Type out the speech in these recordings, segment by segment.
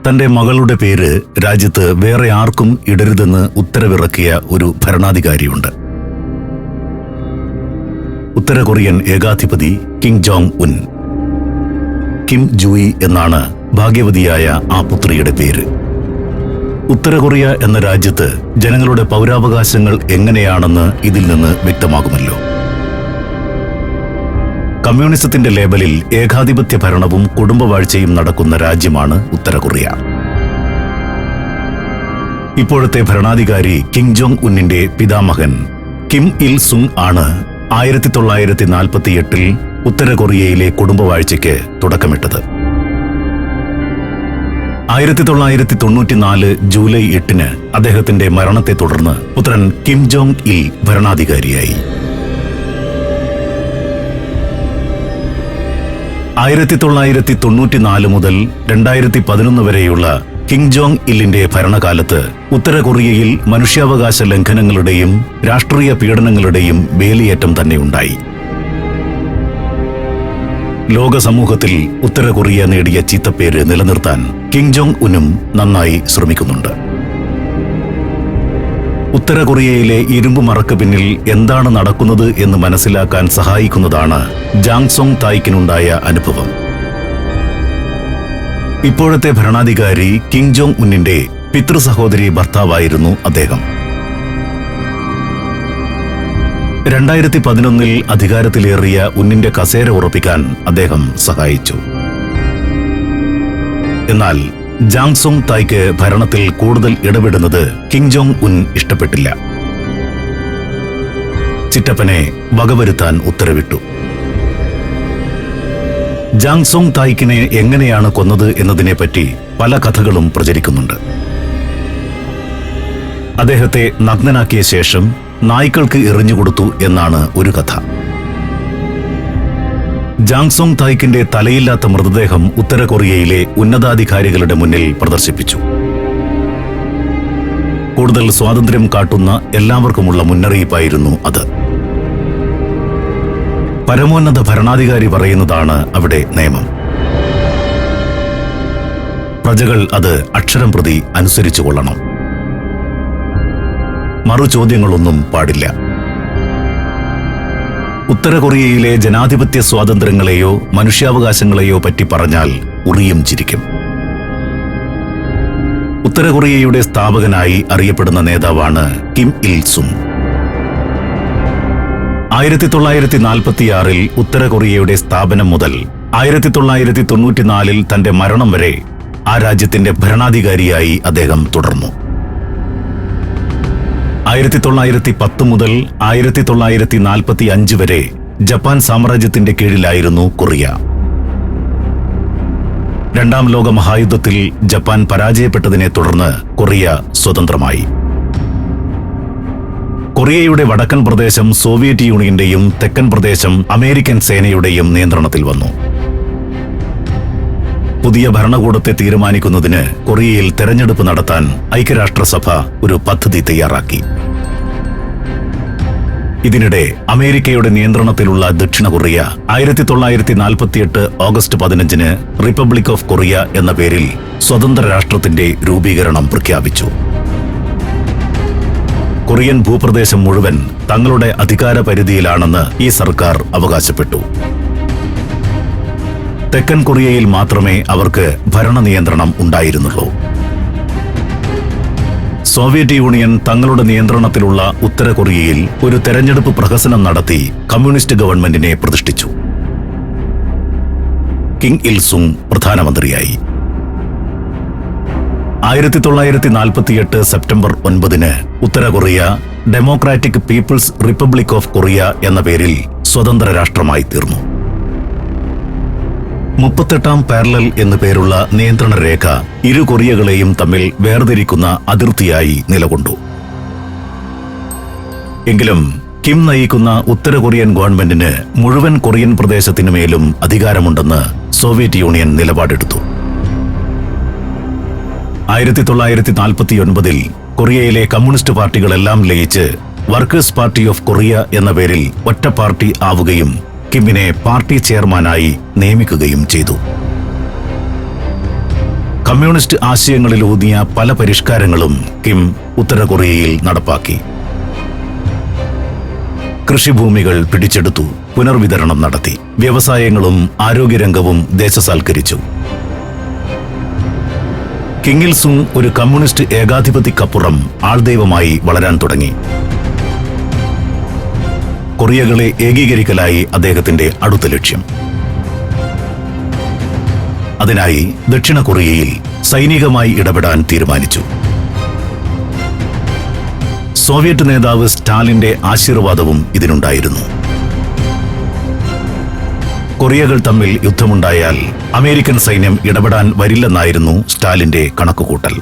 തന്റെ മകളുടെ പേര് രാജ്യത്ത് വേറെ ആർക്കും ഇടരുതെന്ന് ഉത്തരവിറക്കിയ ഒരു ഭരണാധികാരിയുണ്ട്. ഉത്തര കൊറിയൻ ഏകാധിപതി Kim Jong Un. Kim Ju Ae എന്നാണ് ഭാഗ്യവതിയായ ആ പുത്രിയുടെ പേര്. ഉത്തര കൊറിയ എന്ന രാജ്യത്ത് ജനങ്ങളുടെ പൗരാവകാശങ്ങൾ എങ്ങനെയാണെന്ന് ഇതിൽ നിന്ന് വ്യക്തമാകുമല്ലോ. കമ്മ്യൂണിസത്തിന്റെ ലേബലിൽ ഏകാധിപത്യ ഭരണവും കുടുംബവാഴ്ചയും നടക്കുന്ന രാജ്യമാണ് ഉത്തര കൊറിയ. ഇപ്പോഴത്തെ ഭരണാധികാരി കിം ജോങ് ഉന്നിന്റെ പിതാമഹൻ കിം ഇൽ സുങ് ആണ് 1948 ഉത്തര കൊറിയയിലെ കുടുംബവാഴ്ചയ്ക്ക് തുടക്കമിട്ടത്. 1994 ജൂലൈ 8 അദ്ദേഹത്തിന്റെ മരണത്തെ തുടർന്ന് പുത്രൻ കിം ജോങ് ഇൽ ഭരണാധികാരിയായി. 1994 മുതൽ 2011 വരെയുള്ള കിം ജോങ് ഇല്ലിന്റെ ഭരണകാലത്ത് ഉത്തര കൊറിയയിൽ മനുഷ്യാവകാശ ലംഘനങ്ങളുടെയും രാഷ്ട്രീയ പീഡനങ്ങളുടെയും വേലിയേറ്റം തന്നെയുണ്ടായി. ലോക സമൂഹത്തിൽ ഉത്തര കൊറിയ നേടിയ ചീത്തപ്പേര് നിലനിർത്താൻ കിം ജോങ് ഉന്നും നന്നായി ശ്രമിക്കുന്നുണ്ട്. ഉത്തര കൊറിയയിലെ ഇരുമ്പ് മറക്ക് പിന്നിൽ എന്താണ് നടക്കുന്നത് എന്ന് മനസ്സിലാക്കാൻ സഹായിക്കുന്നതാണ് ജാങ് സോങ് തായ്ക്കിനുണ്ടായ അനുഭവം. ഇപ്പോഴത്തെ ഭരണാധികാരി കിം ജോങ് ഉന്നിന്റെ പിതൃ സഹോദരി ഭർത്താവായിരുന്നു അദ്ദേഹം. 2011 അധികാരത്തിലേറിയ ഉന്നിന്റെ കസേര ഉറപ്പിക്കാൻ അദ്ദേഹം സഹായിച്ചു. എന്നാൽ ജാങ് സോങ് തായ്ക്ക് ഭരണത്തിൽ കൂടുതൽ ഇടപെടുന്നത് കിം ജോങ് ഉൻ ഇഷ്ടപ്പെട്ടില്ല. ചിറ്റപ്പനെ വകവരുത്താൻ ഉത്തരവിട്ടു. ജാങ് സോങ് തായ്ക്കിനെ എങ്ങനെയാണ് കൊന്നത് എന്നതിനെപ്പറ്റി പല കഥകളും പ്രചരിക്കുന്നുണ്ട്. അദ്ദേഹത്തെ നഗ്നനാക്കിയ ശേഷം നായ്ക്കൾക്ക് എറിഞ്ഞുകൊടുത്തു എന്നാണ് ഒരു കഥ. ജാങ് സോങ് തായ്ക്കിന്റെ തലയില്ലാത്ത മൃതദേഹം ഉത്തര കൊറിയയിലെ ഉന്നതാധികാരികളുടെ മുന്നിൽ പ്രദർശിപ്പിച്ചു. കൂടുതൽ സ്വാതന്ത്ര്യം കാട്ടുന്ന എല്ലാവർക്കുമുള്ള മുന്നറിയിപ്പായിരുന്നു അത്. പരമോന്നത ഭരണാധികാരി പറയുന്നതാണ് അവിടെ നിയമം. പ്രജകൾ അത് അക്ഷരം പ്രതി അനുസരിച്ചു കൊള്ളണം. മറുചോദ്യങ്ങളൊന്നും പാടില്ല. ഉത്തര കൊറിയയിലെ ജനാധിപത്യ സ്വാതന്ത്ര്യങ്ങളെയോ മനുഷ്യാവകാശങ്ങളെയോ പറ്റി പറഞ്ഞാൽ ഉറിയും ചിരിക്കും. ഉത്തര കൊറിയയുടെ സ്ഥാപകനായി അറിയപ്പെടുന്ന നേതാവാണ് കിം ഇൽ സുങ്. 1946 ഉത്തര കൊറിയയുടെ സ്ഥാപനം മുതൽ 1994 തന്റെ മരണം വരെ ആ രാജ്യത്തിന്റെ ഭരണാധികാരിയായി അദ്ദേഹം തുടർന്നു. 1910 മുതൽ 1945 വരെ ജപ്പാൻ സാമ്രാജ്യത്തിന്റെ കീഴിലായിരുന്നു കൊറിയ. രണ്ടാം ലോക മഹായുദ്ധത്തിൽ ജപ്പാൻ പരാജയപ്പെട്ടതിനെ തുടർന്ന് കൊറിയ സ്വതന്ത്രമായി. കൊറിയയുടെ വടക്കൻ പ്രദേശം സോവിയറ്റ് യൂണിയന്റെയും തെക്കൻ പ്രദേശം അമേരിക്കൻ സേനയുടെയും നിയന്ത്രണത്തിൽ വന്നു. പുതിയ ഭരണകൂടത്തെ തീരുമാനിക്കുന്നതിന് കൊറിയയിൽ തെരഞ്ഞെടുപ്പ് നടത്താൻ ഐക്യരാഷ്ട്രസഭ ഒരു പദ്ധതി തയ്യാറാക്കി. ഇതിനിടെ അമേരിക്കയുടെ നിയന്ത്രണത്തിലുള്ള ദക്ഷിണ Korea 1948 August 15 republic of Korea എന്ന പേരിൽ സ്വതന്ത്ര രാഷ്ട്രത്തിന്റെ രൂപീകരണം പ്രഖ്യാപിച്ചു. കൊറിയൻ ഭൂപ്രദേശം മുഴുവൻ തങ്ങളുടെ അധികാര പരിധിയിലാണെന്ന് ഈ സർക്കാർ അവകാശപ്പെട്ടു. തെക്കൻ കൊറിയയിൽ മാത്രമേ അവർക്ക് ഭരണ നിയന്ത്രണം ഉണ്ടായിരുന്നുള്ളൂ. സോവിയറ്റ് യൂണിയൻ തങ്ങളുടെ നിയന്ത്രണത്തിലുള്ള ഉത്തര കൊറിയയിൽ ഒരു തെരഞ്ഞെടുപ്പ് പ്രഹസനം നടത്തി കമ്മ്യൂണിസ്റ്റ് ഗവൺമെന്റിനെ പ്രതിഷ്ഠിച്ചു. കിം ഇൽ സുങ് പ്രധാനമന്ത്രിയായി. 1948 സെപ്റ്റംബർ 9 ഉത്തര Korea democratic people's republic of Korea എന്ന പേരിൽ സ്വതന്ത്ര രാഷ്ട്രമായി തീർന്നു. 38ാം പാരലൽ എന്നു പേരുള്ള നിയന്ത്രണ രേഖ ഇരു കൊറിയകളെയും തമ്മിൽ വേർതിരിക്കുന്ന അതിർത്തിയായി നിലകൊണ്ടു. എങ്കിലും കിം നയിക്കുന്ന ഉത്തര കൊറിയൻ ഗവൺമെന്റിന് മുഴുവൻ കൊറിയൻ പ്രദേശത്തിനുമേലും അധികാരമുണ്ടെന്ന് സോവിയറ്റ് യൂണിയൻ നിലപാടെടുത്തു. 1949 കൊറിയയിലെ കമ്മ്യൂണിസ്റ്റ് പാർട്ടികളെല്ലാം ലയിച്ച് വർക്കേഴ്സ് പാർട്ടി ഓഫ് കൊറിയ എന്ന പേരിൽ ഒറ്റ പാർട്ടി ആവുകയും കിമ്മിനെ പാർട്ടി ചെയർമാനായി നിയമിക്കുകയും ചെയ്തു. കമ്മ്യൂണിസ്റ്റ് ആശയങ്ങളിലൂന്നിയ പല പരിഷ്കാരങ്ങളും കിം ഉത്തര കൊറിയയിൽ നടപ്പാക്കി. കൃഷിഭൂമികൾ പിടിച്ചെടുത്തു, പുനർവിതരണം നടത്തി. വ്യവസായങ്ങളും ആരോഗ്യരംഗവും ദേശസാൽക്കരിച്ചു. കിം ഇൽ സുങ് ഒരു കമ്മ്യൂണിസ്റ്റ് ഏകാധിപതിക്കപ്പുറം ആൾദൈവമായി വളരാൻ തുടങ്ങി. കൊറിയകളെ ഏകീകരിക്കലായി അദ്ദേഹത്തിന്റെ അടുത്ത ലക്ഷ്യം. അതിനായി ദക്ഷിണ കൊറിയയിൽ സൈനികമായി ഇടപെടാൻ തീരുമാനിച്ചു. സോവിയറ്റ് നേതാവ് സ്റ്റാലിന്റെ ആശീർവാദവും ഇതിനുണ്ടായിരുന്നു. കൊറിയകൾ തമ്മിൽ യുദ്ധമുണ്ടായാൽ അമേരിക്കൻ സൈന്യം ഇടപെടാൻ വരില്ലെന്നായിരുന്നു സ്റ്റാലിന്റെ കണക്കുകൂട്ടൽ.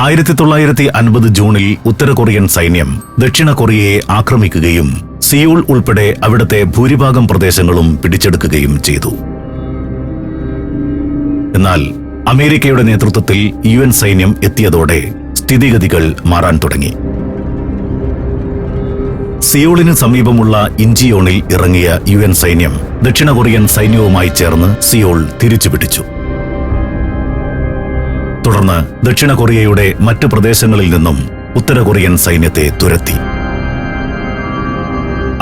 1950 ജൂണിൽ ഉത്തര കൊറിയൻ സൈന്യം ദക്ഷിണ കൊറിയയെ ആക്രമിക്കുകയും സിയോൾ ഉൾപ്പെടെ അവിടുത്തെ ഭൂരിഭാഗം പ്രദേശങ്ങളും പിടിച്ചെടുക്കുകയും ചെയ്തു. എന്നാൽ അമേരിക്കയുടെ നേതൃത്വത്തിൽ UN സൈന്യം എത്തിയതോടെ സ്ഥിതിഗതികൾ മാറാൻ തുടങ്ങി. സിയോളിന് സമീപമുള്ള ഇഞ്ചിയോണിൽ ഇറങ്ങിയ UN സൈന്യം ദക്ഷിണ കൊറിയൻ സൈന്യവുമായി ചേർന്ന് സിയോൾ തിരിച്ചുപിടിച്ചു. തുടർന്ന് ദക്ഷിണ കൊറിയയുടെ മറ്റു പ്രദേശങ്ങളിൽ നിന്നും ഉത്തര കൊറിയൻ സൈന്യത്തെ തുരത്തി.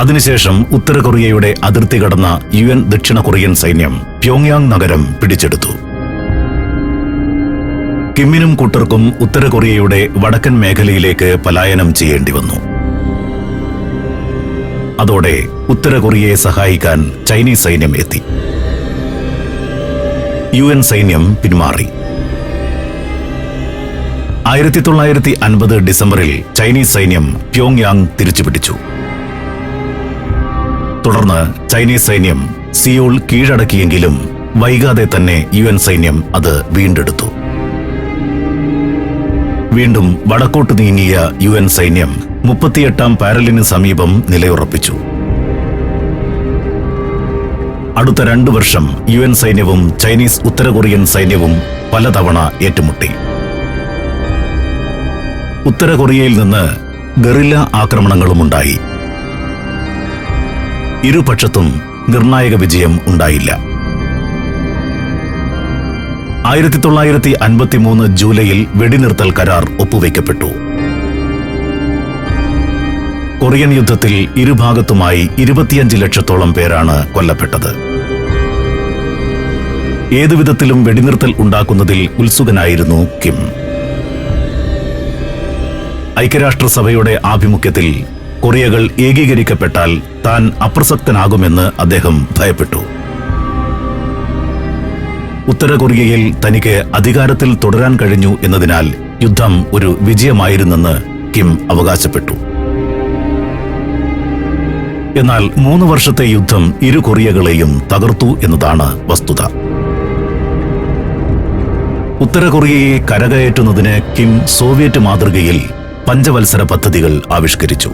അതിനുശേഷം ഉത്തര കൊറിയയുടെ അതിർത്തി കടന്ന UN ദക്ഷിണ കൊറിയൻ സൈന്യം പ്യോങ്യാങ് നഗരം പിടിച്ചെടുത്തു. കിമ്മിനും കൂട്ടർക്കും ഉത്തര കൊറിയയുടെ വടക്കൻ മേഖലയിലേക്ക് പലായനം ചെയ്യേണ്ടി വന്നു. അതോടെ ഉത്തര കൊറിയയെ സഹായിക്കാൻ ചൈനീസ് സൈന്യം എത്തി. UN സൈന്യം പിന്മാറി. 1950 ഡിസംബറിൽ ചൈനീസ് സൈന്യം പ്യോങ്യാങ് തിരിച്ചുപിടിച്ചു. തുടർന്ന് ചൈനീസ് സൈന്യം സിയോൾ കീഴടക്കിയെങ്കിലും വൈകാതെ തന്നെ UN സൈന്യം അത് വീണ്ടെടുത്തു. വീണ്ടും വടക്കോട്ട് നീങ്ങിയ UN സൈന്യം 38-ാം പാരലിന് സമീപം നിലയുറപ്പിച്ചു. അടുത്ത 2 വർഷം UN സൈന്യവും ചൈനീസ് ഉത്തര കൊറിയൻ സൈന്യവും പലതവണ ഏറ്റുമുട്ടി. ഉത്തര കൊറിയയിൽ നിന്ന് ഗറില്ല ആക്രമണങ്ങളുമുണ്ടായി. ഇരുപക്ഷത്തും നിർണായക വിജയം ഉണ്ടായില്ല. 1953 ജൂലൈയിൽ വെടിനിർത്തൽ കരാർ ഒപ്പുവെക്കപ്പെട്ടു. കൊറിയൻ യുദ്ധത്തിൽ ഇരുഭാഗത്തുമായി 25 ലക്ഷത്തോളം പേരാണ് കൊല്ലപ്പെട്ടത്. ഏതുവിധത്തിലും വെടിനിർത്തൽ ഉണ്ടാക്കുന്നതിൽ ഉത്സുകനായിരുന്നു കിം. ഐക്യരാഷ്ട്രസഭയുടെ ആഭിമുഖ്യത്തിൽ കൊറിയകൾ ഏകീകരിക്കപ്പെട്ടാൽ താൻ അപ്രസക്തനാകുമെന്ന് അദ്ദേഹം ഭയപ്പെട്ടു. ഉത്തര കൊറിയയിൽ തനിക്ക് അധികാരത്തിൽ തുടരാൻ കഴിഞ്ഞു എന്നതിനാൽ യുദ്ധം ഒരു വിജയമായിരുന്നെന്ന് കിം അവകാശപ്പെട്ടു. എന്നാൽ 3 വർഷത്തെ യുദ്ധം ഇരു കൊറിയകളെയും തകർത്തു എന്നതാണ് വസ്തുത. ഉത്തര കൊറിയയെ കരകയറ്റുന്നതിന് കിം സോവിയറ്റ് മാതൃകയിൽ പഞ്ചവത്സര പദ്ധതികൾ ആവിഷ്കരിച്ചു.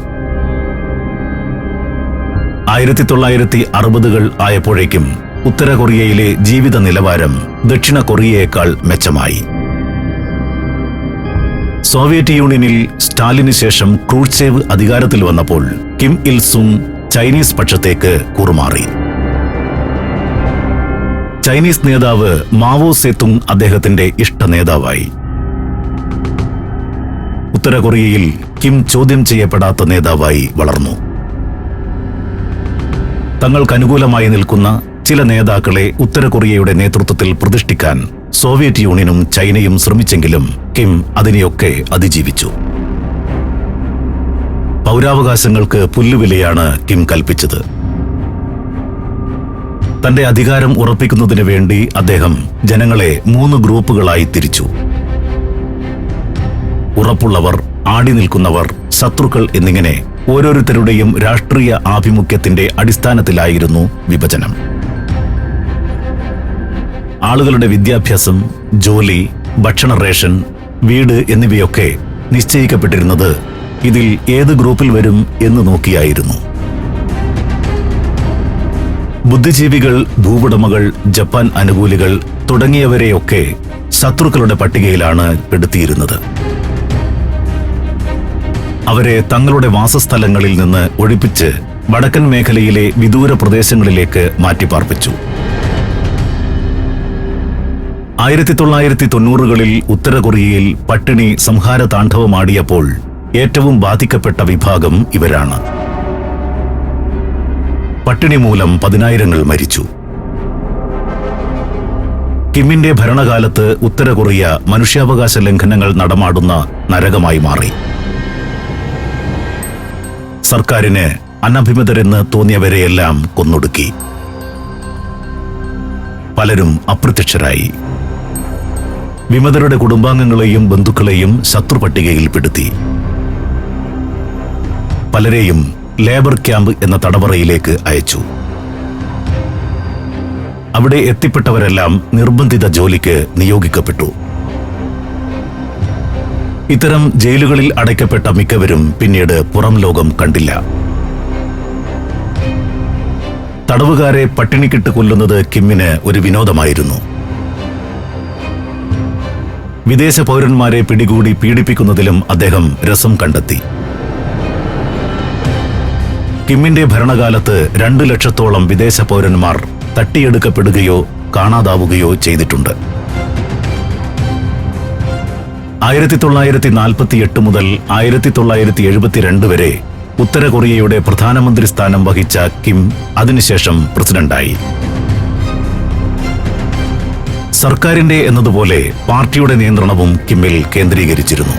1960-കൾ ആയപ്പോഴേക്കും ഉത്തര കൊറിയയിലെ ജീവിത നിലവാരം ദക്ഷിണ കൊറിയയേക്കാൾ മെച്ചമായി. സോവിയറ്റ് യൂണിയനിൽ സ്റ്റാലിന് ശേഷം ക്രൂഷ്ചേവ് അധികാരത്തിൽ വന്നപ്പോൾ കിം ഇൽ സുങ് ചൈനീസ് പക്ഷത്തേക്ക് കൂറുമാറി. ചൈനീസ് നേതാവ് മാവോ സേതുങ് അദ്ദേഹത്തിന്റെ ഇഷ്ട നേതാവായി. ഉത്തര കൊറിയയിൽ കിം ചോദ്യം ചെയ്യപ്പെടാത്ത നേതാവായി വളർന്നു. തങ്ങൾക്കനുകൂലമായി നിൽക്കുന്ന ചില നേതാക്കളെ ഉത്തര കൊറിയയുടെ നേതൃത്വത്തിൽ പ്രതിഷ്ഠിക്കാൻ സോവിയറ്റ് യൂണിയനും ചൈനയും ശ്രമിച്ചെങ്കിലും കിം അതിനെയൊക്കെ അതിജീവിച്ചു. പൗരാവകാശങ്ങൾക്ക് പുല്ലുവിലയാണ് കിം കൽപ്പിച്ചത്. തന്റെ അധികാരം ഉറപ്പിക്കുന്നതിന് വേണ്ടി അദ്ദേഹം ജനങ്ങളെ 3 ഗ്രൂപ്പുകളായി തിരിച്ചു. ഉറപ്പുള്ളവർ, ആടി നിൽക്കുന്നവർ, ശത്രുക്കൾ എന്നിങ്ങനെ ഓരോരുത്തരുടെയും രാഷ്ട്രീയ ആഭിമുഖ്യത്തിന്റെ അടിസ്ഥാനത്തിലായിരുന്നു വിഭജനം. ആളുകളുടെ വിദ്യാഭ്യാസം, ജോലി, ഭക്ഷണ റേഷൻ, വീട് എന്നിവയൊക്കെ നിശ്ചയിക്കപ്പെട്ടിരുന്നത് ഇതിൽ ഏത് ഗ്രൂപ്പിൽ വരും എന്ന് നോക്കിയായിരുന്നു. ബുദ്ധിജീവികൾ, ഭൂവുടമകൾ, ജപ്പാൻ അനുകൂലികൾ തുടങ്ങിയവരെയൊക്കെ ശത്രുക്കളുടെ പട്ടികയിലാണ് പെടുത്തിയിരുന്നത്. അവരെ തങ്ങളുടെ വാസസ്ഥലങ്ങളിൽ നിന്ന് ഒഴിപ്പിച്ച് വടക്കൻ മേഖലയിലെ വിദൂര പ്രദേശങ്ങളിലേക്ക് മാറ്റിപ്പാർപ്പിച്ചു. 1990കളിൽ ഉത്തര കൊറിയയിൽ പട്ടിണി സംഹാര താണ്ഡവമാടിയപ്പോൾ ഏറ്റവും ബാധിക്കപ്പെട്ട വിഭാഗം ഇവരാണ്. പട്ടിണി മൂലം 10,000 മരിച്ചു. കിമ്മിന്റെ ഭരണകാലത്ത് ഉത്തര കൊറിയ മനുഷ്യാവകാശ ലംഘനങ്ങൾ നടമാടുന്ന നരകമായി മാറി. സർക്കാരിന് അനഭിമതരെന്ന് തോന്നിയവരെയെല്ലാം കൊന്നൊടുക്കി. പലരും അപ്രത്യക്ഷരായി. വിമതരുടെ കുടുംബാംഗങ്ങളെയും ബന്ധുക്കളെയും ശത്രുപട്ടികയിൽപ്പെടുത്തി. പലരെയും ലേബർ ക്യാമ്പ് എന്ന തടവറയിലേക്ക് അയച്ചു. അവിടെ എത്തിപ്പെട്ടവരെല്ലാം നിർബന്ധിത ജോലിക്ക് നിയോഗിക്കപ്പെട്ടു. ഇത്തരം ജയിലുകളിൽ അടയ്ക്കപ്പെട്ട മിക്കവരും പിന്നീട് പുറം ലോകം കണ്ടില്ല. തടവുകാരെ പട്ടിണിക്കിട്ട് കൊല്ലുന്നത് കിമ്മിന് ഒരു വിനോദമായിരുന്നു. വിദേശ പൗരന്മാരെ പിടികൂടി പീഡിപ്പിക്കുന്നതിലും അദ്ദേഹം രസം കണ്ടെത്തി. കിമ്മിന്റെ ഭരണകാലത്ത് 2 ലക്ഷത്തോളം വിദേശ പൗരന്മാർ തട്ടിയെടുക്കപ്പെടുകയോ കാണാതാവുകയോ ചെയ്തിട്ടുണ്ട്. 1948 മുതൽ 1972 വരെ ഉത്തര കൊറിയയുടെ പ്രധാനമന്ത്രി സ്ഥാനം വഹിച്ച കിം അതിനുശേഷം പ്രസിഡന്റായി. സർക്കാരിന്റെ എന്നതുപോലെ പാർട്ടിയുടെ നിയന്ത്രണവും കിമ്മിൽ കേന്ദ്രീകരിച്ചിരുന്നു.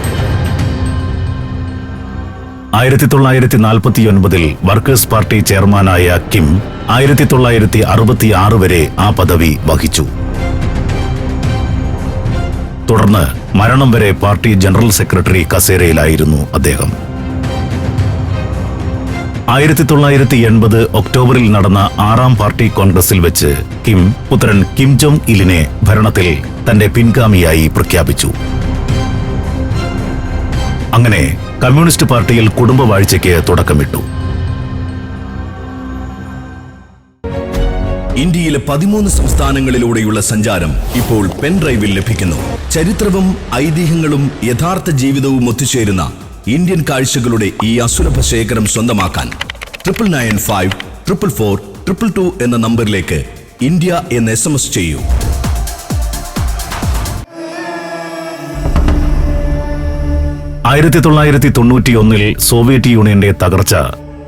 1949 വർക്കേഴ്സ് പാർട്ടി ചെയർമാനായ കിം 1966 വരെ ആ പദവി വഹിച്ചു. തുടർന്ന് മരണം വരെ പാർട്ടി ജനറൽ സെക്രട്ടറി കസേരയിലായിരുന്നു അദ്ദേഹം. 1980 ഒക്ടോബറിൽ നടന്ന 6ാം പാർട്ടി കോൺഗ്രസിൽ വെച്ച് കിം പുത്രൻ കിം ജോങ് ഇലിനെ ഭരണത്തിൽ തന്റെ പിൻഗാമിയായി പ്രഖ്യാപിച്ചു. അങ്ങനെ കമ്മ്യൂണിസ്റ്റ് പാർട്ടിയിൽ കുടുംബവാഴ്ചയ്ക്ക് തുടക്കമിട്ടു. ഇന്ത്യയിലെ 13 സംസ്ഥാനങ്ങളിലൂടെയുള്ള സഞ്ചാരം ഇപ്പോൾ പെൻഡ്രൈവിൽ ലഭിക്കുന്നു. ചരിത്രവും ഐതിഹ്യങ്ങളും യഥാർത്ഥ ജീവിതവും ഒത്തുചേരുന്ന ഇന്ത്യൻ കാഴ്ചകളുടെ ഈ അസുലഭ ശേഖരം സ്വന്തമാക്കാൻ 99544422 എന്ന നമ്പറിലേക്ക് ഇന്ത്യ എന്ന് SMS ചെയ്യൂ. ആയിരത്തി 1991 സോവിയറ്റ് യൂണിയന്റെ തകർച്ച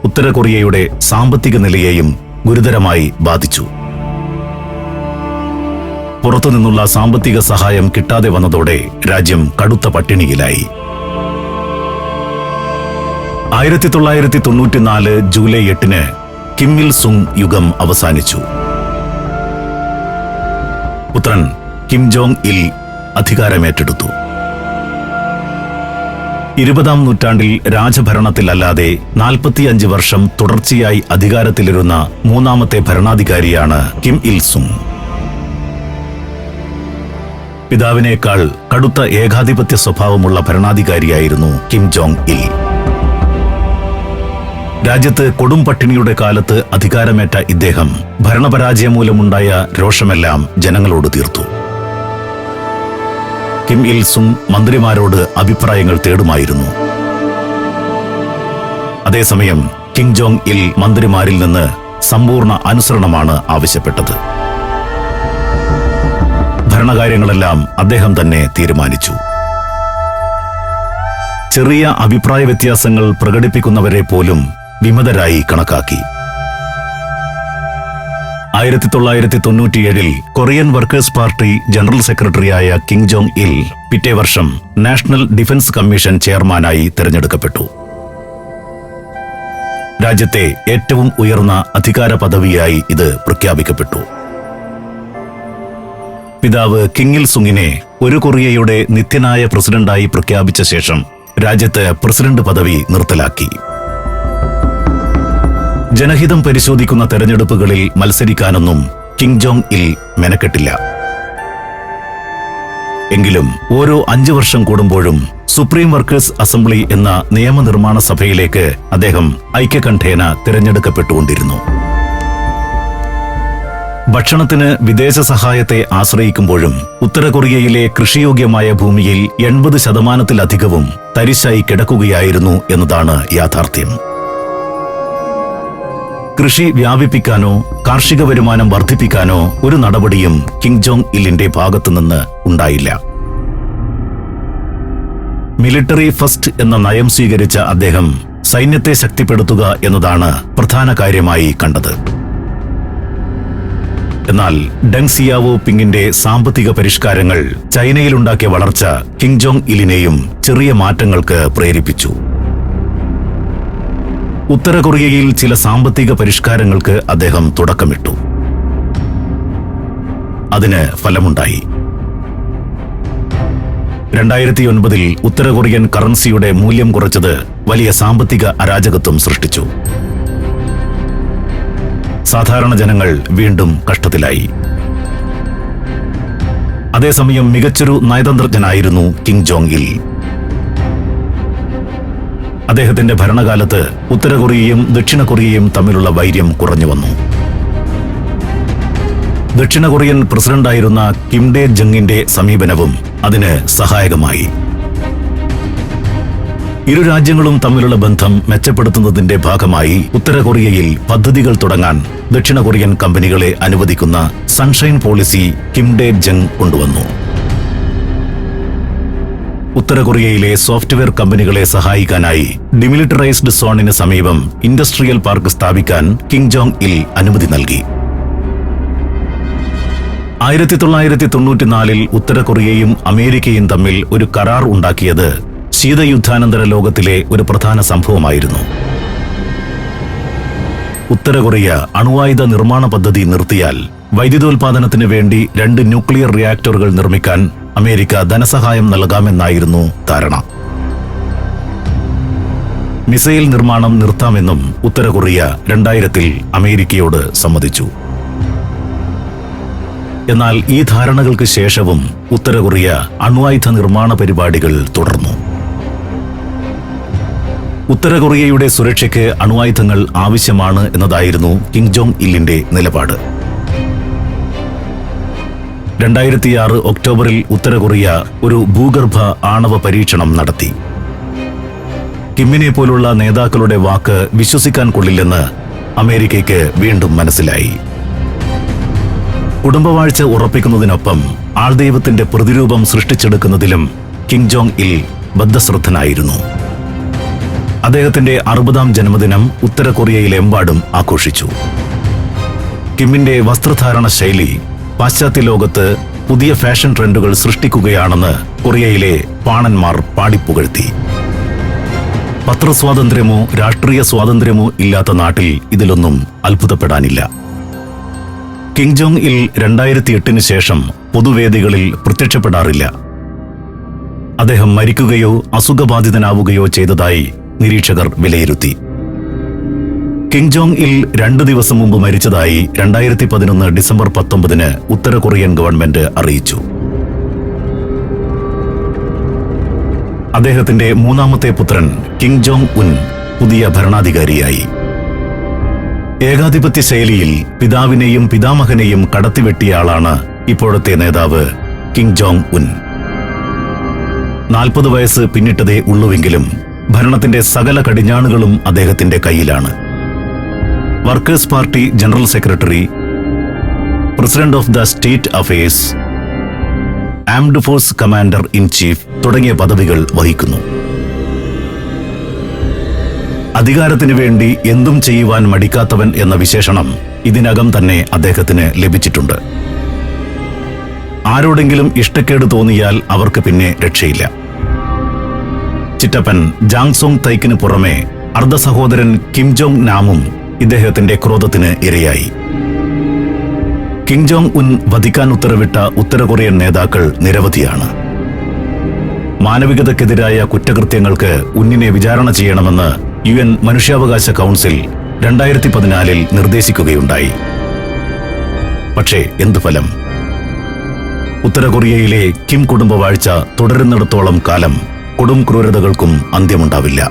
ഉത്തര കൊറിയയുടെ സാമ്പത്തിക നിലയെയും ഗുരുതരമായി ബാധിച്ചു. പുറത്തുനിന്നുള്ള സാമ്പത്തിക സഹായം കിട്ടാതെ വന്നതോടെ രാജ്യം കടുത്ത പട്ടിണിയിലായി. 1994 ജൂലൈ 8 കിം ഇൽ സുങ് യുഗം അവസാനിച്ചു. പുത്രൻ കിം ജോങ് ഇൽ അധികാരമേറ്റെടുത്തു. 20ാം നൂറ്റാണ്ടിൽ രാജഭരണത്തിലല്ലാതെ 45 വർഷം തുടർച്ചയായി അധികാരത്തിലിരുന്ന 3ാമത്തെ ഭരണാധികാരിയാണ് കിം ഇൽ സുങ്. പിതാവിനേക്കാൾ കടുത്ത ഏകാധിപത്യ സ്വഭാവമുള്ള ഭരണാധികാരിയായിരുന്നു കിം ജോങ് ഇൽ. രാജ്യത്ത് കൊടും പട്ടിണിയുടെ കാലത്ത് അധികാരമേറ്റ ഇദ്ദേഹം ഭരണപരാജയം മൂലമുണ്ടായ രോഷമെല്ലാം ജനങ്ങളോട് തീർത്തു. കിം ഇൽ സുങ് മന്ത്രിമാരോട് അഭിപ്രായങ്ങൾ തേടുമായിരുന്നു. അതേസമയം കിം ജോങ് ഇൽ മന്ത്രിമാരിൽ നിന്ന് സമ്പൂർണ്ണ അനുസരണമാണ് ആവശ്യപ്പെട്ടത്. ഭരണകാര്യങ്ങളെല്ലാം അദ്ദേഹം തന്നെ തീരുമാനിച്ചു. ചെറിയ അഭിപ്രായ വ്യത്യാസങ്ങൾ പ്രകടിപ്പിക്കുന്നവരെ പോലും വിമതരായി കണക്കാക്കി. 1997 കൊറിയൻ വർക്കേഴ്സ് പാർട്ടി ജനറൽ സെക്രട്ടറിയായ കിം ജോങ് ഇൽ പിറ്റേ വർഷം നാഷണൽ ഡിഫൻസ് കമ്മീഷൻ ചെയർമാനായി തെരഞ്ഞെടുക്കപ്പെട്ടു. രാജ്യത്തെ ഏറ്റവും ഉയർന്ന അധികാര പദവിയായി ഇത് പ്രഖ്യാപിക്കപ്പെട്ടു. പിതാവ് കിം ഇൽ സുങ്ങിനെ ഒരു കൊറിയയുടെ നിത്യനായ പ്രസിഡന്റായി പ്രഖ്യാപിച്ച ശേഷം രാജ്യത്ത് പ്രസിഡന്റ് പദവി നിർത്തലാക്കി. ജനഹിതം പരിശോധിക്കുന്ന തെരഞ്ഞെടുപ്പുകളിൽ മത്സരിക്കാനൊന്നും കിം ജോങ് ഇൽ മെനക്കെട്ടില്ല. എങ്കിലും ഓരോ 5 വർഷം കൂടുമ്പോഴും സുപ്രീം വർക്കേഴ്സ് അസംബ്ലി എന്ന നിയമനിർമ്മാണ സഭയിലേക്ക് അദ്ദേഹം ഐക്യകണ്ഠേന തിരഞ്ഞെടുക്കപ്പെട്ടുകൊണ്ടിരുന്നു. ഭക്ഷണത്തിന് വിദേശ സഹായത്തെ ആശ്രയിക്കുമ്പോഴും ഉത്തര കൊറിയയിലെ കൃഷിയോഗ്യമായ ഭൂമിയിൽ 80% തരിശായി കിടക്കുകയായിരുന്നു എന്നതാണ് യാഥാർത്ഥ്യം. കൃഷി വ്യാപിപ്പിക്കാനോ കാർഷിക വരുമാനം വർദ്ധിപ്പിക്കാനോ ഒരു നടപടിയും കിം ജോങ് ഇല്ലിന്റെ ഭാഗത്തുനിന്ന് ഉണ്ടായില്ല. മിലിറ്ററി ഫസ്റ്റ് എന്ന നയം സ്വീകരിച്ച അദ്ദേഹം സൈന്യത്തെ ശക്തിപ്പെടുത്തുക എന്നതാണ് പ്രധാന കാര്യമായി കണ്ടത്. എന്നാൽ ഡെങ് സിയാവോ പിങ്ങിന്റെ സാമ്പത്തിക പരിഷ്കാരങ്ങൾ ചൈനയിലുണ്ടാക്കിയ വളർച്ച കിം ജോങ് ഇലിനെയും ചെറിയ മാറ്റങ്ങൾക്ക് പ്രേരിപ്പിച്ചു. ഉത്തര കൊറിയയിൽ ചില സാമ്പത്തിക പരിഷ്കാരങ്ങൾക്ക് അദ്ദേഹം തുടക്കമിട്ടു. അതിന് ഫലമുണ്ടായി. 2009 ഉത്തര കൊറിയൻ കറൻസിയുടെ മൂല്യം കുറച്ചത് വലിയ സാമ്പത്തിക അരാജകത്വം സൃഷ്ടിച്ചു. സാധാരണ ജനങ്ങൾ വീണ്ടും കഷ്ടത്തിലായി. അതേസമയം മികച്ചൊരു നയതന്ത്രജ്ഞനായിരുന്നു കിം ജോങ് ഇൽ. അദ്ദേഹത്തിന്റെ ഭരണകാലത്ത് ഉത്തര കൊറിയയും ദക്ഷിണ കൊറിയയും തമ്മിലുള്ള വൈര്യം കുറഞ്ഞു വന്നു. ദക്ഷിണ കൊറിയൻ പ്രസിഡന്റായിരുന്ന കിം ഡേ ജങ്ങിന്റെ സമീപനവും അതിന് സഹായകമായി. ഇരു രാജ്യങ്ങളും തമ്മിലുള്ള ബന്ധം മെച്ചപ്പെടുത്തുന്നതിന്റെ ഭാഗമായി ഉത്തര കൊറിയയിൽ പദ്ധതികൾ തുടങ്ങാൻ ദക്ഷിണ കൊറിയൻ കമ്പനികളെ അനുവദിക്കുന്ന sunshine policy Kim Dae Jung കൊണ്ടുവന്നു. ഉത്തര കൊറിയയിലെ സോഫ്റ്റ്വെയർ കമ്പനികളെ സഹായിക്കാനായി ഡിമിലിറ്ററൈസ്ഡ് സോണിന് സമീപം ഇൻഡസ്ട്രിയൽ പാർക്ക് സ്ഥാപിക്കാൻ കിം ജോങ് ഇൽ അനുമതി നൽകി. 1994 ഉത്തര കൊറിയയും അമേരിക്കയും തമ്മിൽ ഒരു കരാർ ഉണ്ടാക്കിയത് ശീതയുദ്ധാനന്തര ലോകത്തിലെ ഒരു പ്രധാന സംഭവമായിരുന്നു. ഉത്തര കൊറിയ അണുവായുധ നിർമ്മാണ പദ്ധതി നിർത്തിയാൽ വൈദ്യുതോൽപാദനത്തിന് വേണ്ടി 2 ന്യൂക്ലിയർ റിയാക്ടറുകൾ നിർമ്മിക്കാൻ അമേരിക്ക ധനസഹായം നൽകാമെന്നായിരുന്നു ധാരണ. മിസൈൽ നിർമ്മാണം നിർത്താമെന്നും ഉത്തര കൊറിയ 2000 അമേരിക്കയോട് സമ്മതിച്ചു. എന്നാൽ ഈ ധാരണകൾക്ക് ശേഷവും ഉത്തര കൊറിയ അണ്വായുധ നിർമ്മാണ പരിപാടികൾ തുടർന്നു. ഉത്തര കൊറിയയുടെ സുരക്ഷയ്ക്ക് അണ്വായുധങ്ങൾ ആവശ്യമാണ് എന്നതായിരുന്നു കിം ജോങ് ഇല്ലിന്റെ നിലപാട്. 2006 ഒക്ടോബറിൽ ഉത്തര കൊറിയ ഒരു ഭൂഗർഭ ആണവ പരീക്ഷണം നടത്തി. കിമ്മിനെ പോലുള്ള നേതാക്കളുടെ വാക്ക് വിശ്വസിക്കാൻ കൊള്ളില്ലെന്ന് അമേരിക്കയ്ക്ക് വീണ്ടും മനസ്സിലായി. കുടുംബവാഴ്ച ഉറപ്പിക്കുന്നതിനൊപ്പം ആൾദൈവത്തിന്റെ പ്രതിരൂപം സൃഷ്ടിച്ചെടുക്കുന്നതിലും കിം ജോങ് ഇൽ ബദ്ധശ്രദ്ധനായിരുന്നു. അദ്ദേഹത്തിന്റെ 60ാം ജന്മദിനം ഉത്തര കൊറിയയിലെമ്പാടും ആഘോഷിച്ചു. കിമ്മിന്റെ വസ്ത്രധാരണ ശൈലി പാശ്ചാത്യ ലോകത്ത് പുതിയ ഫാഷൻ ട്രെൻഡുകൾ സൃഷ്ടിക്കുകയാണെന്ന് കൊറിയയിലെ പാണന്മാർ പാടിപ്പുകഴ്ത്തി. പത്രസ്വാതന്ത്ര്യമോ രാഷ്ട്രീയ സ്വാതന്ത്ര്യമോ ഇല്ലാത്ത നാട്ടിൽ ഇതിലൊന്നും അത്ഭുതപ്പെടാനില്ല. കിം ജോങ് ഇൽ 2008 ശേഷം പൊതുവേദികളിൽ പ്രത്യക്ഷപ്പെടാറില്ല. അദ്ദേഹം മരിക്കുകയോ അസുഖബാധിതനാവുകയോ ചെയ്തതായി നിരീക്ഷകർ വിലയിരുത്തി. കിം ജോങ് ഇൽ 2 ദിവസം മുമ്പ് മരിച്ചതായി 2011 ഡിസംബർ 19 ഉത്തര കൊറിയൻ ഗവൺമെന്റ് അറിയിച്ചു. അദ്ദേഹത്തിന്റെ 3ാമത്തെ പുത്രൻ കിം ജോങ് ഉൻ പുതിയ ഭരണാധികാരിയായി. ഏകാധിപത്യ ശൈലിയിൽ പിതാവിനെയും പിതാമഹനെയും കടത്തിവെട്ടിയ ഇപ്പോഴത്തെ നേതാവ് കിം ജോങ് ഉൻ. 40 വയസ്സ് പിന്നിട്ടതേ ഉള്ളുവെങ്കിലും ഭരണത്തിന്റെ സകല കടിഞ്ഞാണുകളും അദ്ദേഹത്തിന്റെ കയ്യിലാണ്. Workers Party general secretary, president of the state affairs, armed force commander in chief തുടങ്ങിയ പദവികൾ വഹിക്കുന്നു. അധികാരത്തിനു വേണ്ടി എന്തും ചെയ്യുവാൻ മടിക്കാത്തവൻ എന്ന വിശേഷണം ഇതിനകം തന്നെ അദ്ദേഹത്തിന് ലഭിച്ചിട്ടുണ്ട്. ആരോടെങ്കിലും ഇഷ്ടക്കേട് തോന്നിയാൽ അവർക്ക് പിന്നെ രക്ഷയില്ല. ചിറ്റപ്പൻ ജാങ് സോങ് തൈക്കിന് പുറമെ അർദ്ധ സഹോദരൻ കിം ജോങ് നാമും ഇദ്ദേഹത്തിന്റെ ക്രോധത്തിന് ഇരയായി. കിം ജോങ് ഉൻ വധിക്കാൻ ഉത്തരവിട്ട ഉത്തര കൊറിയൻ നേതാക്കൾ നിരവധിയാണ്. മാനവികതയ്ക്കെതിരായ കുറ്റകൃത്യങ്ങൾക്ക് ഉന്നിനെ വിചാരണ ചെയ്യണമെന്ന് UN മനുഷ്യാവകാശ കൗൺസിൽ 2014 നിർദ്ദേശിക്കുകയുണ്ടായി. പക്ഷേ എന്തു ഫലം? ഉത്തര കൊറിയയിലെ കിം കുടുംബവാഴ്ച തുടരുന്നിടത്തോളം കാലം കൊടും ക്രൂരതകൾക്കും അന്ത്യമുണ്ടാവില്ല.